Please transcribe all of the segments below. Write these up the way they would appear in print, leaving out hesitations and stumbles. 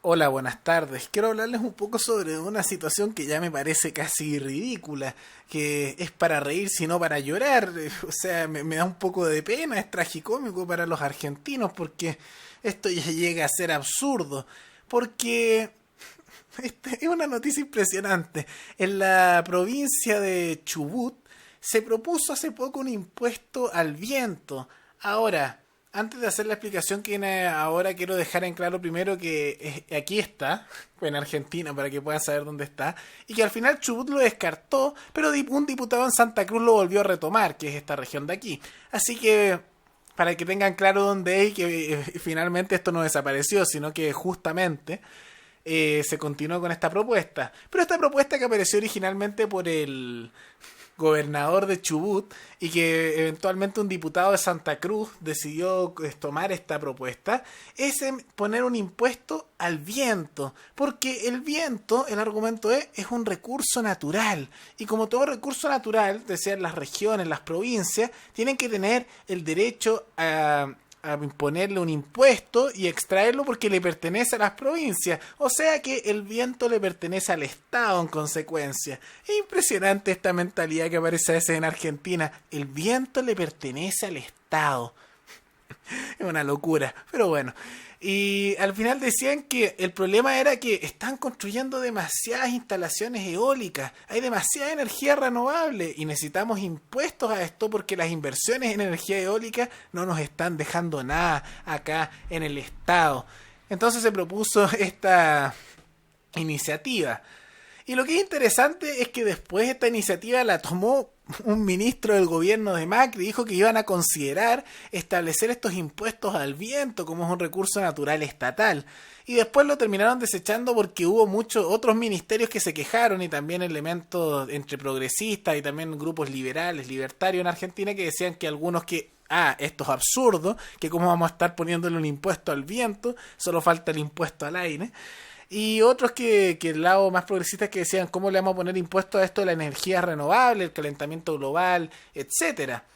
Hola, buenas tardes. Quiero hablarles un poco sobre una situación que ya me parece casi ridícula, que es para reír, sino para llorar. O sea, me da un poco de pena, es tragicómico para los argentinos, porque esto ya llega a ser absurdo. Porque es una noticia impresionante. En la provincia de Chubut se propuso hace poco un impuesto al viento. Ahora, antes de hacer la explicación que viene ahora, quiero dejar en claro primero que aquí está, en Argentina, para que puedan saber dónde está, y que al final Chubut lo descartó, pero un diputado en Santa Cruz lo volvió a retomar, que es esta región de aquí. Así que, para que tengan claro dónde es y que finalmente esto no desapareció, sino que justamente se continuó con esta propuesta. Pero esta propuesta que apareció originalmente por el gobernador de Chubut y que eventualmente un diputado de Santa Cruz decidió tomar esta propuesta, es poner un impuesto al viento, porque el viento, el argumento es un recurso natural, y como todo recurso natural, decían las regiones, las provincias, tienen que tener el derecho a imponerle un impuesto y extraerlo porque le pertenece a las provincias. O sea que el viento le pertenece al Estado en consecuencia. Es impresionante esta mentalidad que aparece a veces en Argentina. El viento le pertenece al Estado. Es una locura, pero bueno. Y al final decían que el problema era que están construyendo demasiadas instalaciones eólicas, hay demasiada energía renovable y necesitamos impuestos a esto porque las inversiones en energía eólica no nos están dejando nada acá en el estado. Entonces se propuso esta iniciativa. Y lo que es interesante es que después esta iniciativa la tomó un ministro del gobierno de Macri, dijo que iban a considerar establecer estos impuestos al viento como es un recurso natural estatal. Y después lo terminaron desechando porque hubo muchos otros ministerios que se quejaron y también elementos entre progresistas y también grupos liberales, libertarios en Argentina que decían que algunos que esto es absurdo, que cómo vamos a estar poniéndole un impuesto al viento, solo falta el impuesto al aire. Y otros que el lado más progresista que decían cómo le vamos a poner impuestos a esto de la energía renovable, el calentamiento global, etcétera.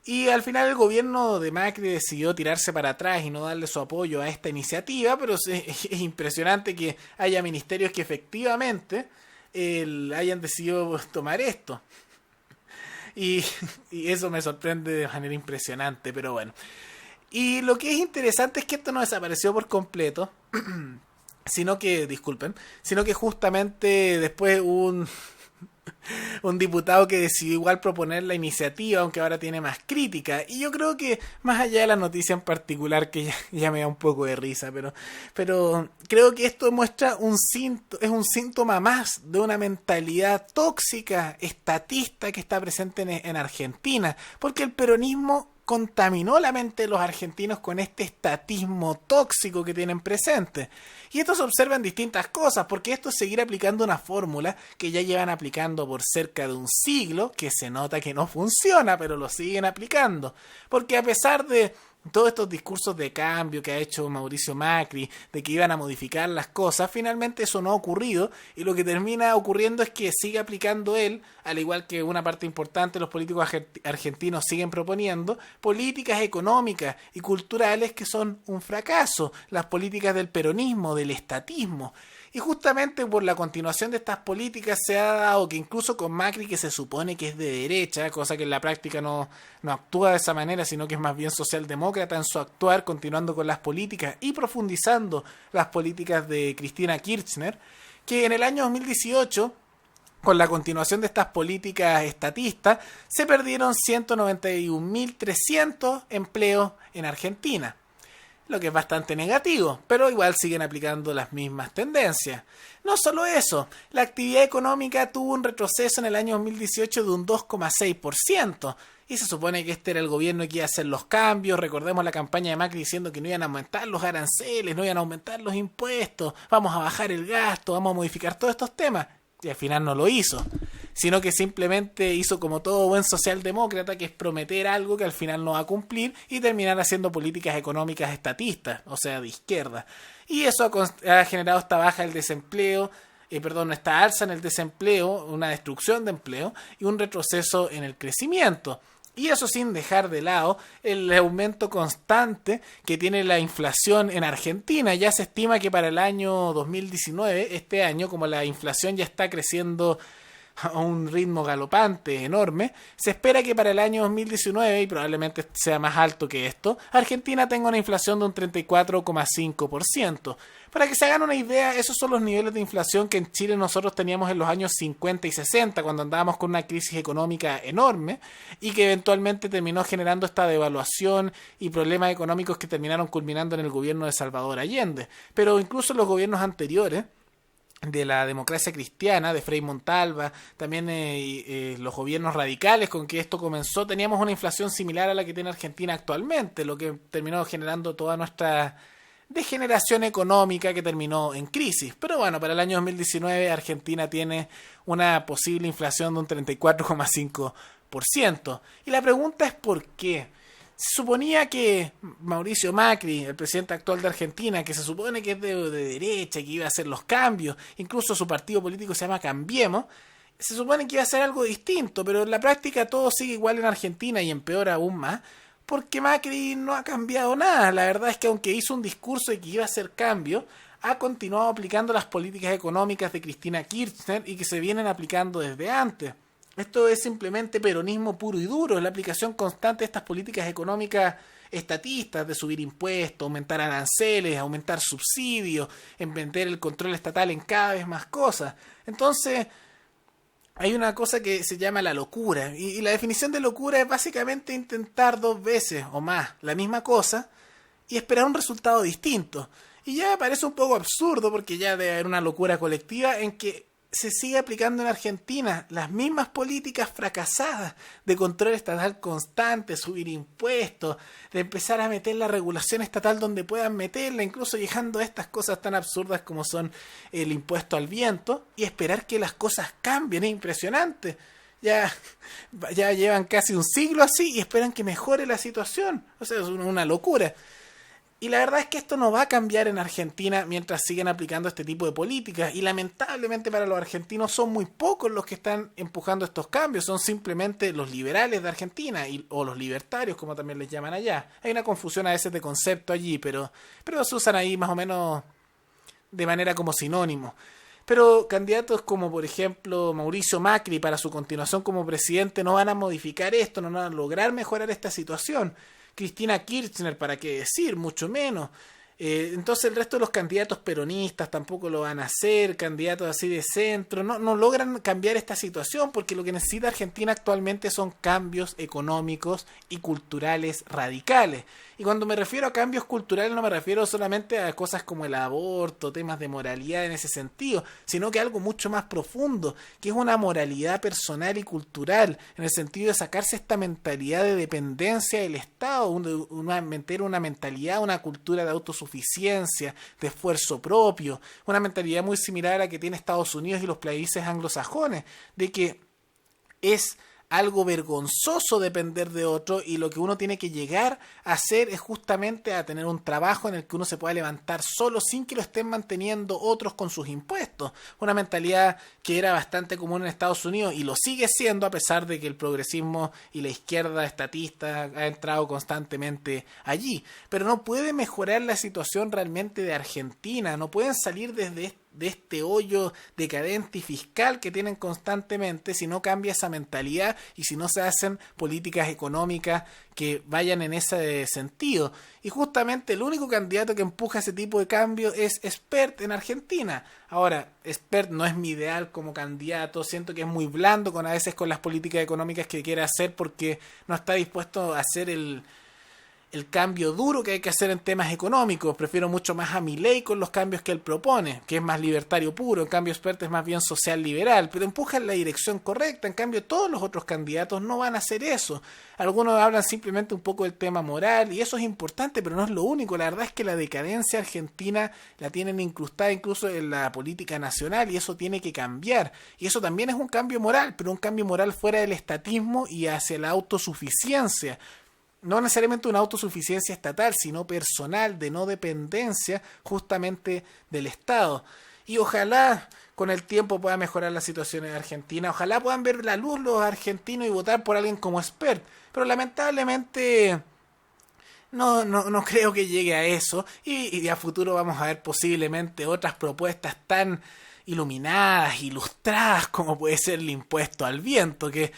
Y al final el gobierno de Macri decidió tirarse para atrás y no darle su apoyo a esta iniciativa, pero es impresionante que haya ministerios que efectivamente hayan decidido tomar esto. Y, y eso me sorprende de manera impresionante, pero bueno. Y lo que es interesante es que esto no desapareció por completo, sino que justamente después un diputado que decidió igual proponer la iniciativa, aunque ahora tiene más crítica. Y yo creo que, más allá de la noticia en particular, que ya me da un poco de risa, pero creo que esto muestra es un síntoma más de una mentalidad tóxica, estatista, que está presente en Argentina. Porque el peronismo contaminó la mente de los argentinos con este estatismo tóxico que tienen presente. Y esto se observa en distintas cosas, porque esto es seguir aplicando una fórmula que ya llevan aplicando por cerca de un siglo, que se nota que no funciona, pero lo siguen aplicando. Porque a pesar de todos estos discursos de cambio que ha hecho Mauricio Macri, de que iban a modificar las cosas, finalmente eso no ha ocurrido, y lo que termina ocurriendo es que sigue aplicando él, al igual que una parte importante de los políticos argentinos siguen proponiendo, políticas económicas y culturales que son un fracaso, las políticas del peronismo, del estatismo. Y justamente por la continuación de estas políticas se ha dado que incluso con Macri, que se supone que es de derecha, cosa que en la práctica no actúa de esa manera, sino que es más bien socialdemócrata en su actuar, continuando con las políticas y profundizando las políticas de Cristina Kirchner, que en el año 2018, con la continuación de estas políticas estatistas, se perdieron 191.300 empleos en Argentina. Lo que es bastante negativo, pero igual siguen aplicando las mismas tendencias. No solo eso, la actividad económica tuvo un retroceso en el año 2018 de un 2,6%, y se supone que este era el gobierno que iba a hacer los cambios. Recordemos la campaña de Macri diciendo que no iban a aumentar los aranceles, no iban a aumentar los impuestos, vamos a bajar el gasto, vamos a modificar todos estos temas, y al final no lo hizo, sino que simplemente hizo como todo buen socialdemócrata, que es prometer algo que al final no va a cumplir y terminar haciendo políticas económicas estatistas, o sea, de izquierda. Y eso ha generado esta baja del desempleo, esta alza en el desempleo, una destrucción de empleo y un retroceso en el crecimiento. Y eso sin dejar de lado el aumento constante que tiene la inflación en Argentina. Ya se estima que para el año 2019, este año, como la inflación ya está creciendo a un ritmo galopante, enorme, se espera que para el año 2019, y probablemente sea más alto que esto, Argentina tenga una inflación de un 34,5%. Para que se hagan una idea, esos son los niveles de inflación que en Chile nosotros teníamos en los años 50 y 60, cuando andábamos con una crisis económica enorme y que eventualmente terminó generando esta devaluación y problemas económicos que terminaron culminando en el gobierno de Salvador Allende. Pero incluso en los gobiernos anteriores, de la democracia cristiana, de Frei Montalva, también los gobiernos radicales con que esto comenzó, teníamos una inflación similar a la que tiene Argentina actualmente, lo que terminó generando toda nuestra degeneración económica que terminó en crisis. Pero bueno, para el año 2019 Argentina tiene una posible inflación de un 34,5%. Y la pregunta es ¿por qué? Se suponía que Mauricio Macri, el presidente actual de Argentina, que se supone que es de derecha, que iba a hacer los cambios, incluso su partido político se llama Cambiemos, se supone que iba a hacer algo distinto, pero en la práctica todo sigue igual en Argentina y empeora aún más, porque Macri no ha cambiado nada. La verdad es que aunque hizo un discurso de que iba a hacer cambios, ha continuado aplicando las políticas económicas de Cristina Kirchner y que se vienen aplicando desde antes. Esto es simplemente peronismo puro y duro, es la aplicación constante de estas políticas económicas estatistas, de subir impuestos, aumentar aranceles, aumentar subsidios, vender el control estatal en cada vez más cosas. Entonces, hay una cosa que se llama la locura, y la definición de locura es básicamente intentar 2 veces o más la misma cosa y esperar un resultado distinto. Y ya me parece un poco absurdo porque ya debe haber una locura colectiva en que se sigue aplicando en Argentina las mismas políticas fracasadas de control estatal constante, subir impuestos, de empezar a meter la regulación estatal donde puedan meterla, incluso llegando a estas cosas tan absurdas como son el impuesto al viento, y esperar que las cosas cambien. Es impresionante. Ya llevan casi un siglo así y esperan que mejore la situación. O sea, es una locura. Y la verdad es que esto no va a cambiar en Argentina mientras sigan aplicando este tipo de políticas. Y lamentablemente para los argentinos son muy pocos los que están empujando estos cambios. Son simplemente los liberales de Argentina o los libertarios, como también les llaman allá. Hay una confusión a veces de concepto allí, pero se usan ahí más o menos de manera como sinónimo. Pero candidatos como por ejemplo Mauricio Macri para su continuación como presidente no van a modificar esto, no van a lograr mejorar esta situación. Cristina Kirchner, para qué decir, mucho menos. Entonces el resto de los candidatos peronistas tampoco lo van a hacer, candidatos así de centro, no logran cambiar esta situación porque lo que necesita Argentina actualmente son cambios económicos y culturales radicales. Y cuando me refiero a cambios culturales no me refiero solamente a cosas como el aborto, temas de moralidad en ese sentido, sino que algo mucho más profundo, que es una moralidad personal y cultural, en el sentido de sacarse esta mentalidad de dependencia del Estado, meter una mentalidad, una cultura de autosuficiencia, de esfuerzo propio, una mentalidad muy similar a la que tiene Estados Unidos y los países anglosajones, de que es algo vergonzoso depender de otro y lo que uno tiene que llegar a hacer es justamente a tener un trabajo en el que uno se pueda levantar solo sin que lo estén manteniendo otros con sus impuestos. Una mentalidad que era bastante común en Estados Unidos y lo sigue siendo a pesar de que el progresismo y la izquierda estatista ha entrado constantemente allí. Pero no puede mejorar la situación realmente de Argentina, no pueden salir de este hoyo decadente y fiscal que tienen constantemente si no cambia esa mentalidad y si no se hacen políticas económicas que vayan en ese sentido. Y justamente el único candidato que empuja ese tipo de cambio es Spert en Argentina. Ahora, Spert no es mi ideal como candidato, siento que es muy blando a veces con las políticas económicas que quiere hacer porque no está dispuesto a hacer el cambio duro que hay que hacer en temas económicos. Prefiero mucho más a Milei con los cambios que él propone, que es más libertario puro. En cambio Spert es más bien social liberal, pero empuja en la dirección correcta. En cambio todos los otros candidatos no van a hacer eso. Algunos hablan simplemente un poco del tema moral y eso es importante, pero no es lo único. La verdad es que la decadencia argentina la tienen incrustada incluso en la política nacional y eso tiene que cambiar. Y eso también es un cambio moral, pero un cambio moral fuera del estatismo y hacia la autosuficiencia. No necesariamente una autosuficiencia estatal, sino personal, de no dependencia justamente del Estado. Y ojalá con el tiempo pueda mejorar la situación en Argentina. Ojalá puedan ver la luz los argentinos y votar por alguien como Spert. Pero lamentablemente no creo que llegue a eso. Y a futuro vamos a ver posiblemente otras propuestas tan iluminadas, ilustradas, como puede ser el impuesto al viento, que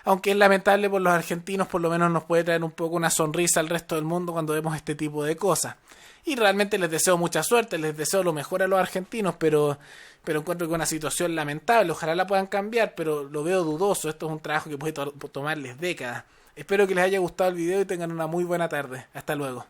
aunque es lamentable por los argentinos, por lo menos nos puede traer un poco una sonrisa al resto del mundo cuando vemos este tipo de cosas. Y realmente les deseo mucha suerte, les deseo lo mejor a los argentinos, pero encuentro que es una situación lamentable. Ojalá la puedan cambiar, pero lo veo dudoso. Esto es un trabajo que puede tomarles décadas. Espero que les haya gustado el video y tengan una muy buena tarde. Hasta luego.